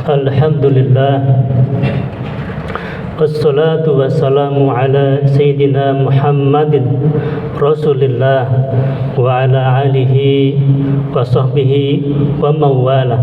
Alhamdulillah, wassalatu wassalamu ala Sayyidina Muhammadin Rasulillah wa ala alihi wa sahbihi wa mawala.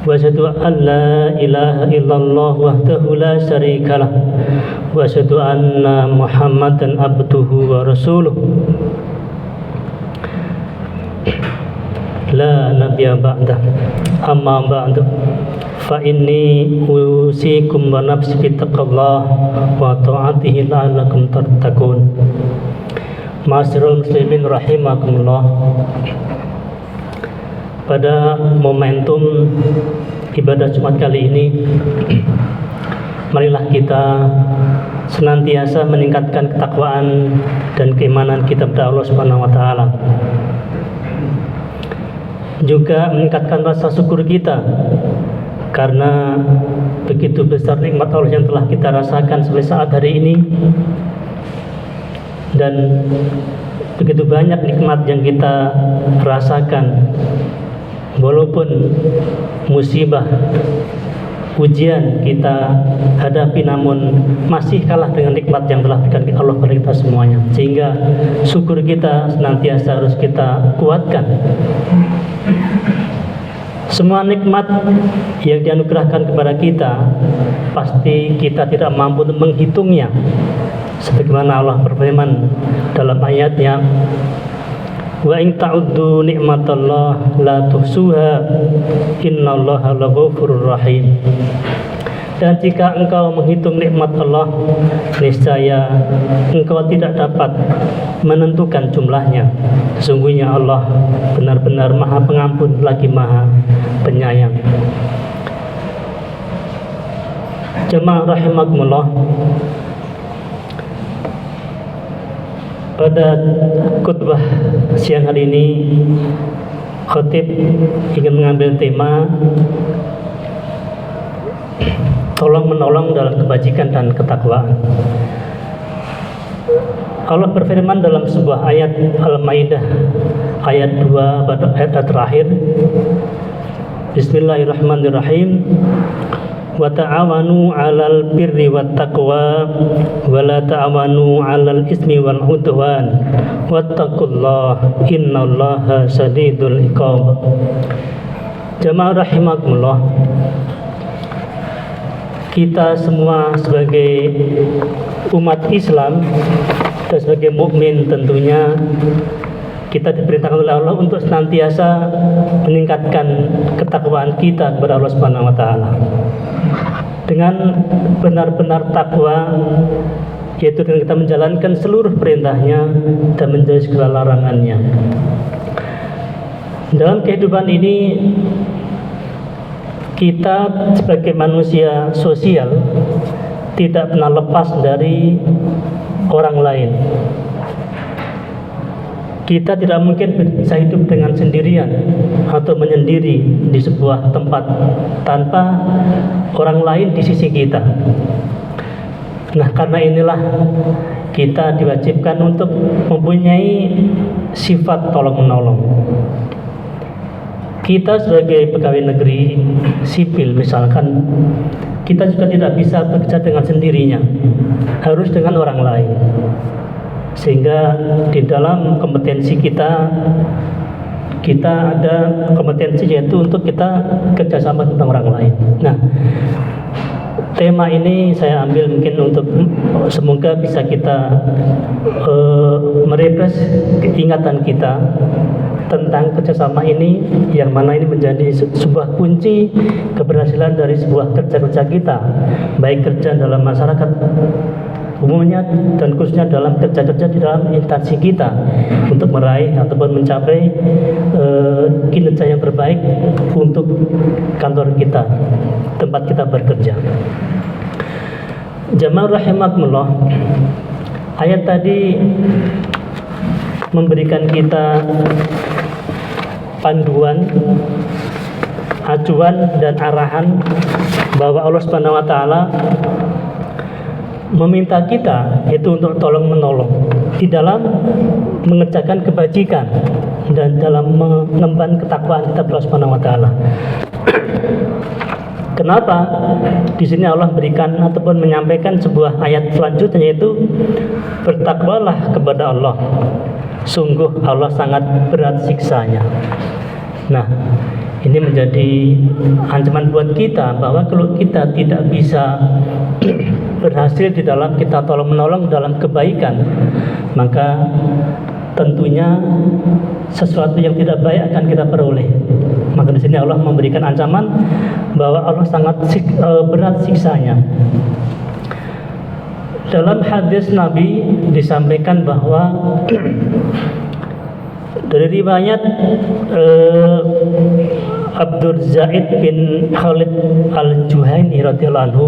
Wa asyhadu an la ilaha illallah wahdahu la syarikalah wa asyhadu anna Muhammadan abduhu wa rasuluh la nabiyya ba'dah. Amma ba'du, fa inni usikum wa nafsi bittaqallah wa ta'atihi la'allakum tattaqun. Ma'asyiral muslimin rahimakumullah. Pada momentum ibadah Jumat kali ini, marilah kita senantiasa meningkatkan ketakwaan dan keimanan kita kepada Allah Subhanahu wa taala. Juga meningkatkan rasa syukur kita karena begitu besar nikmat Allah yang telah kita rasakan sampai saat hari ini, dan begitu banyak nikmat yang kita rasakan walaupun musibah, ujian kita hadapi, namun masih kalah dengan nikmat yang telah diberikan Allah kepada kita semuanya. Sehingga syukur kita senantiasa harus kita kuatkan. Semua nikmat yang dianugerahkan kepada kita pasti kita tidak mampu untuk menghitungnya. Sebagaimana Allah berfirman dalam ayatnya, wa in ta'uddu ni'matallah la tuhsuha innallaha laghafurur rahim. Dan jika engkau menghitung nikmat Allah, niscaya engkau tidak dapat menentukan jumlahnya. Sesungguhnya Allah benar-benar Maha Pengampun lagi Maha Penyayang. Jemaah rahimakumullah, pada khutbah siang hari ini, khatib ingin mengambil tema tolong menolong dalam kebajikan dan ketakwaan. Allah berfirman dalam sebuah ayat Al-Maidah ayat 2 pada ayat terakhir, Bismillahirrahmanirrahim, wa ta'awanu 'alal birri wat taqwa wa la ta'awanu 'alal ismi wal 'udwan wattaqullaha innallaha shadidul iqab. Jemaah rahimakumullah, kita semua sebagai umat Islam dan sebagai mukmin tentunya kita diperintahkan oleh Allah untuk senantiasa meningkatkan ketakwaan kita kepada Allah Subhanahu wa taala. Dengan benar-benar takwa, yaitu dengan kita menjalankan seluruh perintahnya dan menjauhi segala larangannya. Dalam kehidupan ini, kita sebagai manusia sosial tidak pernah lepas dari orang lain. Kita tidak mungkin bisa hidup dengan sendirian atau menyendiri di sebuah tempat tanpa orang lain di sisi kita. Nah, karena inilah kita diwajibkan untuk mempunyai sifat tolong-menolong. Kita sebagai pegawai negeri sipil misalkan, kita juga tidak bisa bekerja dengan sendirinya, harus dengan orang lain. Sehingga di dalam kompetensi kita ada kompetensi yaitu untuk kita kerjasama dengan orang lain. Nah, tema ini saya ambil mungkin untuk semoga bisa kita merefresh ingatan kita tentang kerjasama ini, yang mana ini menjadi sebuah kunci keberhasilan dari sebuah kerja-kerja kita, baik kerja dalam masyarakat umumnya dan khususnya dalam kerja-kerja di dalam instansi kita untuk meraih ataupun mencapai kinerja yang terbaik untuk kantor kita, tempat kita bekerja. Jamaah rahimakumullah, ayat tadi memberikan kita panduan, acuan dan arahan bahwa Allah Subhanahu wa taala meminta kita itu untuk tolong menolong di dalam mengerjakan kebajikan, dan dalam mengemban ketakwaan kita kepada Allah Subhanahu wa taala. Kenapa di sini Allah berikan ataupun menyampaikan sebuah ayat selanjutnya, yaitu bertakwalah kepada Allah, sungguh Allah sangat berat siksanya. Nah, ini menjadi ancaman buat kita bahwa kalau kita tidak bisa berhasil di dalam kita tolong menolong dalam kebaikan, maka tentunya sesuatu yang tidak baik akan kita peroleh. Maka di sini Allah memberikan ancaman bahwa Allah sangat berat siksanya. Dalam hadis Nabi disampaikan bahwa dari riwayat Abdur Zaid bin Khalid al-Juhaini radhiyallahu anhu,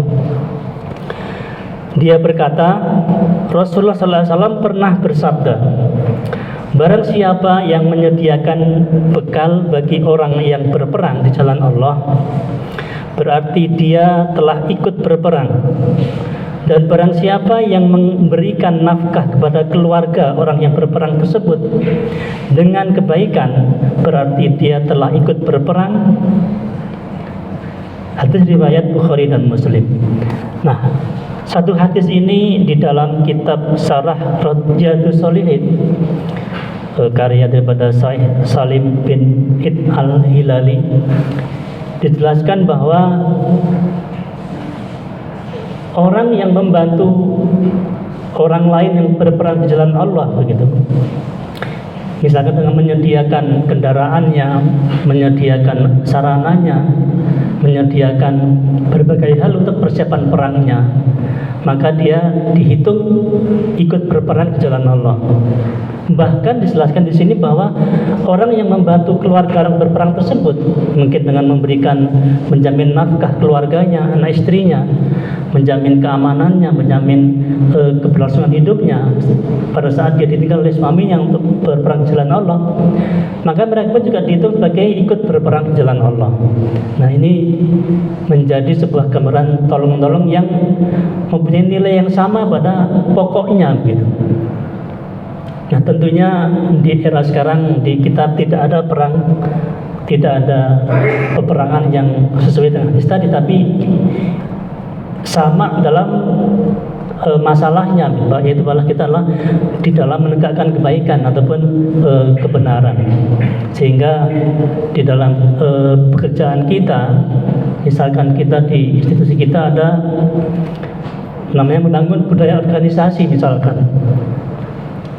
dia berkata, Rasulullah SAW pernah bersabda, barang siapa yang menyediakan bekal bagi orang yang berperang di jalan Allah, berarti dia telah ikut berperang. Dan barang siapa yang memberikan nafkah kepada keluarga orang yang berperang tersebut dengan kebaikan, berarti dia telah ikut berperang. Hadis riwayat Bukhari dan Muslim. Nah, satu hadis ini di dalam kitab Syarah Riyadhus Shalihin, karya daripada Syekh Salim bin Id al-Hilali, dijelaskan bahwa orang yang membantu orang lain yang berperang di jalan Allah, begitu, misalkan dengan menyediakan kendaraannya, menyediakan sarananya, menyediakan berbagai hal untuk persiapan perangnya, maka dia dihitung ikut berperang di jalan Allah. Bahkan dijelaskan di sini bahwa orang yang membantu keluarga orang berperang tersebut, mungkin dengan menjamin nafkah keluarganya, anak istrinya, menjamin keamanannya, menjamin keberlangsungan hidupnya pada saat dia ditinggal oleh suaminya untuk berperang di jalan Allah, maka mereka pun juga dihitung sebagai ikut berperang di jalan Allah. Nah, ini menjadi sebuah gambaran tolong-menolong yang mempunyai nilai yang sama pada pokoknya, gitu. Nah, tentunya di era sekarang di kita tidak ada perang, tidak ada peperangan yang sesuai dengan hadis tadi, tapi sama dalam masalahnya, yaitu bahwa kita adalah di dalam menegakkan kebaikan ataupun kebenaran. Sehingga di dalam pekerjaan kita, misalkan kita di institusi kita ada namanya membangun budaya organisasi, misalkan.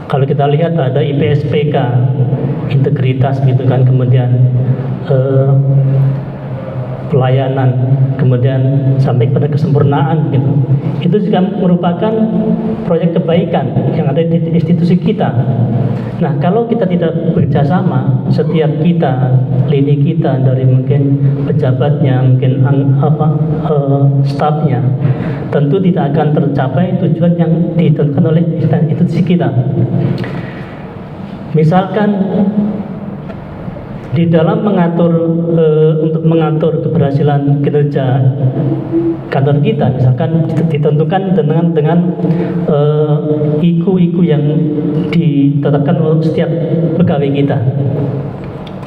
Kalau kita lihat ada IPSPK, integritas gitu kan, kemudian pelayanan, kemudian sampai pada kesempurnaan gitu. Itu juga merupakan proyek kebaikan yang ada di institusi kita. Nah, kalau kita tidak bekerjasama, setiap kita, lini kita, dari mungkin pejabatnya, mungkin stafnya, tentu tidak akan tercapai tujuan yang ditentukan oleh institusi kita. Misalkan di dalam untuk mengatur keberhasilan kinerja kantor kita, misalkan ditentukan dengan IQ yang ditetapkan oleh setiap pegawai kita.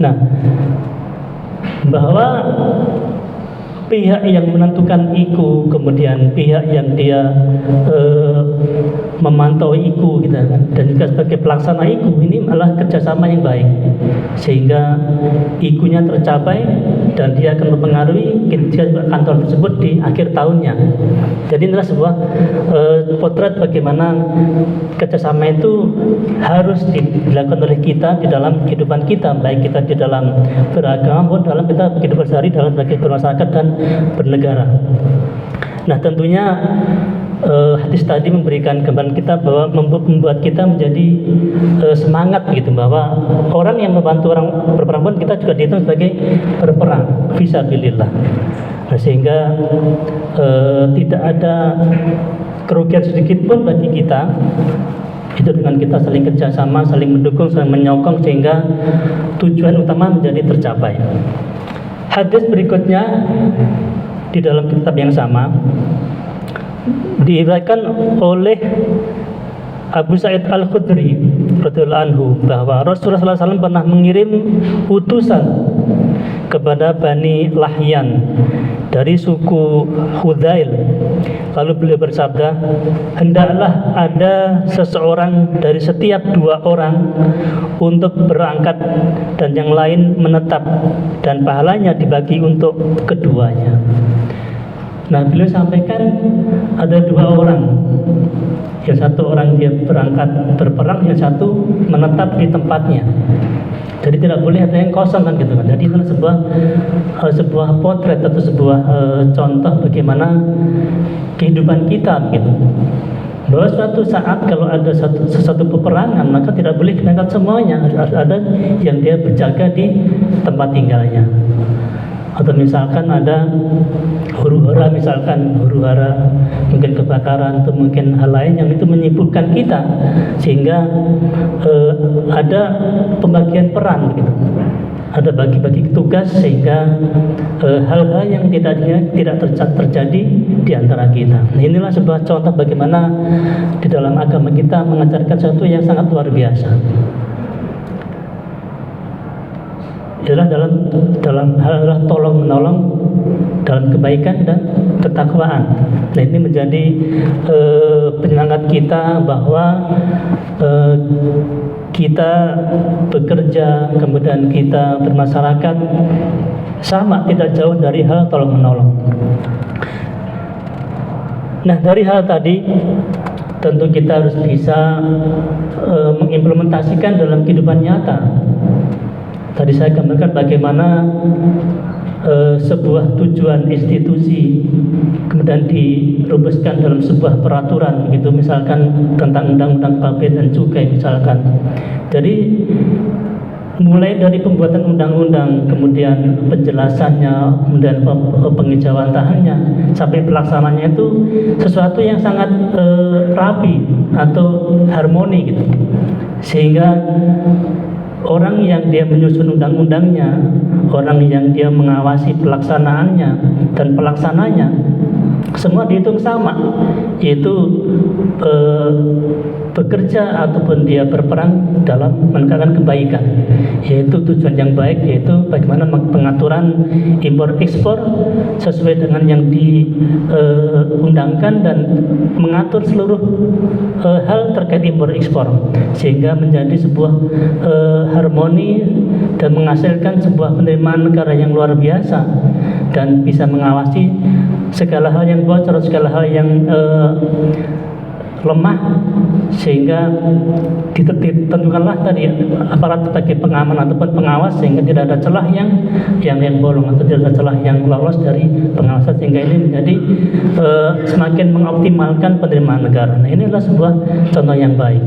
Nah, bahwa pihak yang menentukan IQ, kemudian pihak yang dia memantau IQ gitu kan, dan juga sebagai pelaksana IQ, ini adalah kerjasama yang baik sehingga IQ-nya tercapai dan dia akan mempengaruhi kinerja kantor tersebut di akhir tahunnya. Jadi inilah sebuah potret bagaimana kerjasama itu harus dilakukan oleh kita di dalam kehidupan kita, baik kita di dalam beragama maupun dalam kita kehidupan sehari dalam bermasyarakat dan bernegara. Nah, tentunya hadis tadi memberikan gambaran kita bahwa membuat kita menjadi semangat gitu, bahwa orang yang membantu orang berperang pun kita juga dihitung sebagai berperang fisabilillah. Nah, sehingga tidak ada kerugian sedikit pun bagi kita itu dengan kita saling kerjasama, saling mendukung, saling menyokong sehingga tujuan utama menjadi tercapai. Hadis berikutnya di dalam kitab yang sama diriwayatkan oleh Abu Sa'id Al-Khudri radhiyallahu anhu bahwa Rasulullah SAW pernah mengirim utusan kepada Bani Lahyan dari suku Hudzail. Lalu beliau bersabda, hendaklah ada seseorang dari setiap 2 orang untuk berangkat dan yang lain menetap, dan pahalanya dibagi untuk keduanya. Nah, beliau sampaikan ada 2 orang. Yang satu orang dia berangkat berperang, yang satu menetap di tempatnya. Jadi tidak boleh ada yang kosong kan gitu kan. Jadi itu sebuah potret atau sebuah contoh bagaimana kehidupan kita gitu. Bahwa suatu saat kalau ada sesuatu peperangan, maka tidak boleh berangkat semuanya, harus ada yang dia berjaga di tempat tinggalnya. Atau misalkan ada huru-hara, mungkin kebakaran atau mungkin hal lain yang itu menyibukkan kita, sehingga ada pembagian peran gitu. Ada bagi-bagi tugas sehingga hal-hal yang tidak terjadi di antara kita. Nah, inilah sebuah contoh bagaimana di dalam agama kita mengajarkan sesuatu yang sangat luar biasa. Adalah dalam hal tolong menolong dalam kebaikan dan ketakwaan. Nah, ini menjadi penyemangat kita bahwa kita bekerja, kemudian kita bermasyarakat sama, tidak jauh dari hal tolong menolong. Nah, dari hal tadi tentu kita harus bisa mengimplementasikan dalam kehidupan nyata. Tadi saya gambarkan bagaimana sebuah tujuan institusi kemudian dirumuskan dalam sebuah peraturan gitu, misalkan tentang undang-undang pabrik dan cukai misalkan. Jadi mulai dari pembuatan undang-undang, kemudian penjelasannya, kemudian pengejawantahannya sampai pelaksananya itu sesuatu yang sangat rapi atau harmoni gitu. Sehingga orang yang dia menyusun undang-undangnya, orang yang dia mengawasi pelaksanaannya dan pelaksananya, semua dihitung sama, yaitu bekerja ataupun dia berperang dalam menegakkan kebaikan, yaitu tujuan yang baik, yaitu bagaimana pengaturan impor ekspor sesuai dengan yang diundangkan dan mengatur seluruh hal terkait impor ekspor, sehingga menjadi sebuah harmoni dan menghasilkan sebuah penerimaan negara yang luar biasa dan bisa mengawasi segala hal yang bocor, segala hal yang lemah, sehingga ditentukanlah tadi aparat sebagai pengaman ataupun pengawas, sehingga tidak ada celah yang bolong atau tidak ada celah yang lolos dari pengawasan, sehingga ini menjadi semakin mengoptimalkan penerimaan negara. Nah, ini adalah sebuah contoh yang baik.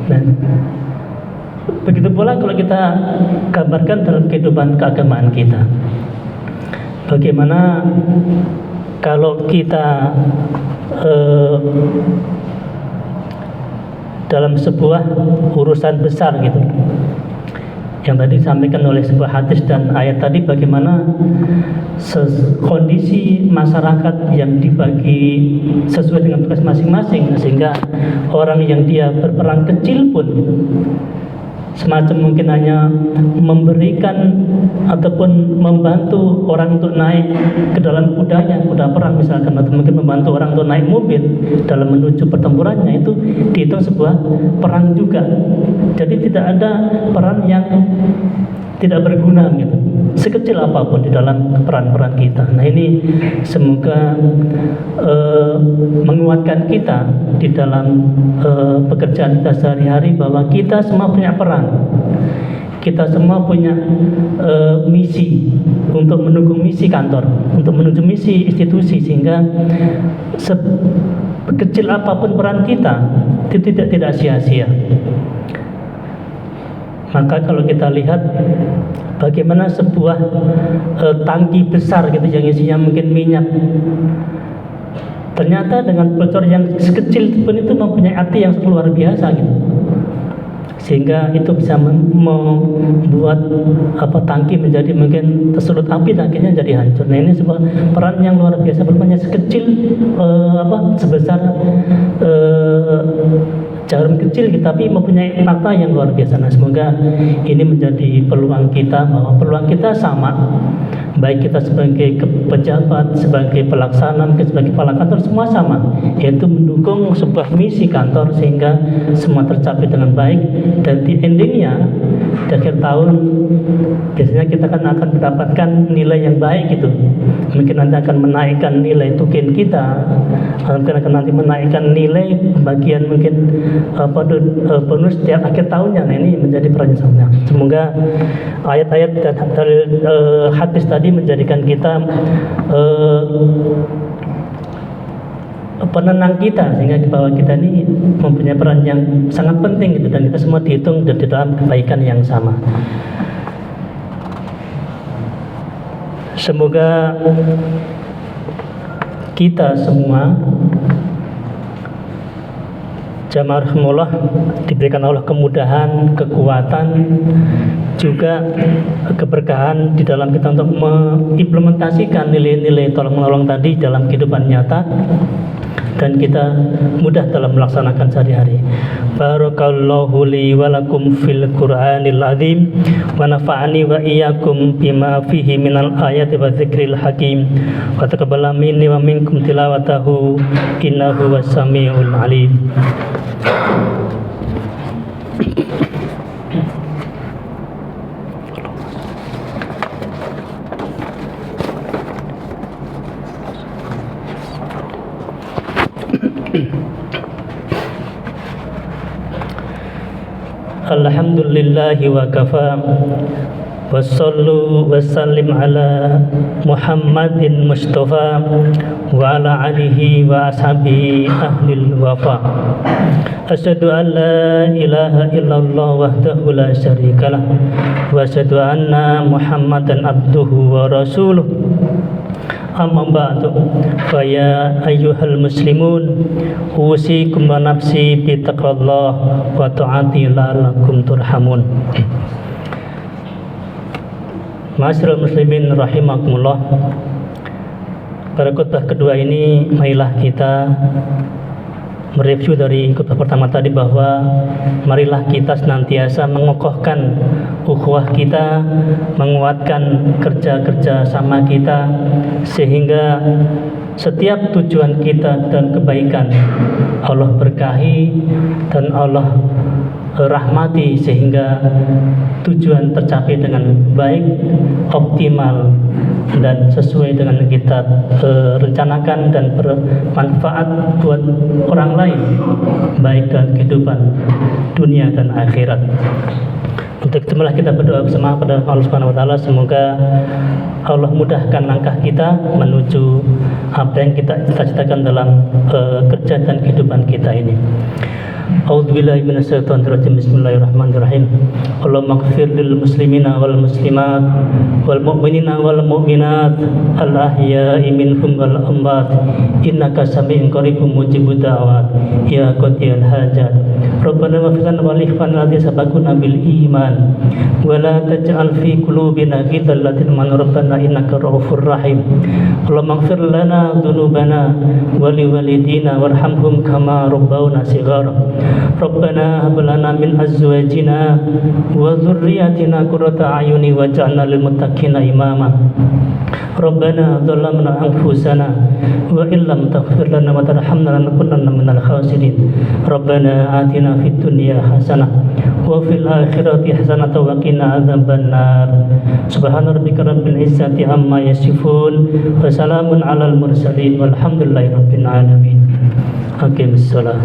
Dan begitu pula kalau kita gambarkan dalam kehidupan keagamaan kita, bagaimana kalau kita dalam sebuah urusan besar gitu, yang tadi disampaikan oleh sebuah hadis dan ayat tadi, bagaimana kondisi masyarakat yang dibagi sesuai dengan tugas masing-masing, sehingga orang yang dia berperan kecil pun semacam mungkin hanya memberikan ataupun membantu orang untuk naik ke dalam kudanya, kuda perang misalkan, atau mungkin membantu orang untuk naik mobil dalam menuju pertempurannya, itu dihitung sebuah peran juga. Jadi tidak ada peran yang tidak berguna gitu, sekecil apapun di dalam peran-peran kita. Nah, ini semoga menguatkan kita di dalam pekerjaan kita sehari-hari, bahwa kita semua punya peran, kita semua punya misi untuk mendukung misi kantor, untuk menuju misi institusi, sehingga sekecil apapun peran kita itu tidak sia-sia. Maka kalau kita lihat bagaimana sebuah tangki besar gitu yang isinya mungkin minyak, ternyata dengan bocor yang sekecil pun itu mempunyai arti yang luar biasa gitu, sehingga itu bisa membuat tangki menjadi mungkin tersulut api, tangkinya jadi hancur. Nah, ini sebuah peran yang luar biasa, bermakna sekecil sebesar jarum kecil tapi mempunyai makna yang luar biasa. Nah, semoga ini menjadi peluang kita, bahwa peluang kita sama, baik kita sebagai pejabat, sebagai pelaksana, sebagai kepala kantor, semua sama, yaitu mendukung sebuah misi kantor sehingga semua tercapai dengan baik. Dan di endingnya di akhir tahun biasanya kita akan mendapatkan nilai yang baik gitu. Mungkin nanti akan menaikkan nilai tukin kita, mungkin akan nanti menaikkan nilai pembagian mungkin bonus setiap akhir tahunnya. Nah, ini menjadi perencanaan. Semoga ayat-ayat dan hadis tadi menjadikan kita penenang kita, sehingga bahwa kita ini mempunyai peran yang sangat penting gitu, dan kita semua dihitung di dalam kebaikan yang sama. Semoga kita semua jamaah rahimahullah diberikan Allah kemudahan, kekuatan, juga keberkahan di dalam kita untuk mengimplementasikan nilai-nilai tolong menolong tadi dalam kehidupan nyata, dan kita mudah dalam melaksanakan sehari-hari. Barakallahu li wa lakum fil Qur'anil azim wa nafa'ani wa iyyakum bima fihi minal ayati wa dzikril hakim wa taqabbala minni wa minkum tilawatahu innahu was-sami'ul alim. Alhamdulillahi wa kafa wassallu wassallim ala Muhammadin Mustafa wa ala alihi wa ashabihi ahlil wafa. Asyhadu an la ilaha illallah wahdahu la syarikalah wa asyhadu anna Muhammadan abduhu wa rasuluh. Amma ba'du, fa ya ayyuhal muslimun usikum wa nafsi bi taqwallah wa ta'ati la'allakum turhamun. Ma'asyiral muslimin rahimakumullah. Pada khutbah kedua ini marilah kita mereview dari khutbah pertama tadi, bahwa marilah kita senantiasa mengokohkan ukhuwah kita, menguatkan kerja-kerja sama kita, sehingga setiap tujuan kita dan kebaikan Allah berkahi dan Allah rahmati, sehingga tujuan tercapai dengan baik, optimal, dan sesuai dengan yang kita rencanakan, dan bermanfaat buat orang lain, baik dalam kehidupan dunia dan akhirat. Untuk itu kita berdoa bersama pada Allah Subhanahu wa taala, semoga Allah mudahkan langkah kita menuju apa yang kita cita-citakan dalam kerja dan kehidupan kita ini. A'udzubillahi minasyaitonir rajim. Bismillahirrahmanirrahim. Allahumma ighfir lil muslimina wal muslimat wal mu'minina wal mu'minat al ahya'i minhum wal amwat innaka sami'un qaribun mujibud da'wat ya qadiyal hajat. Rabbana ighfir lana wa li ikhwanina alladzina sabaquna bil iman wa la taj'al fi qulubina ghillan lil mu'minina rabbana innaka ra'ufur rahim. Allahumma ighfir lana dhunubana wa li walidina warhamhum kama rabbawna shighara. Rabbana hab lana min azwajina wa dhurriyyatina qurrata a'yuni waj'alna lil muttaqina imama. Rabbana zalamna anfusana wa illam taghfir lana wa tarhamna lanakunanna minal khasirin. Rabbana atina fid dunya hasanah wa fil akhirati hasanah wa qina adzabannar. Subhana rabbika rabbil izzati amma yasifun wa salamun alal mursalin walhamdulillahi rabbil alamin. Aqimissalah.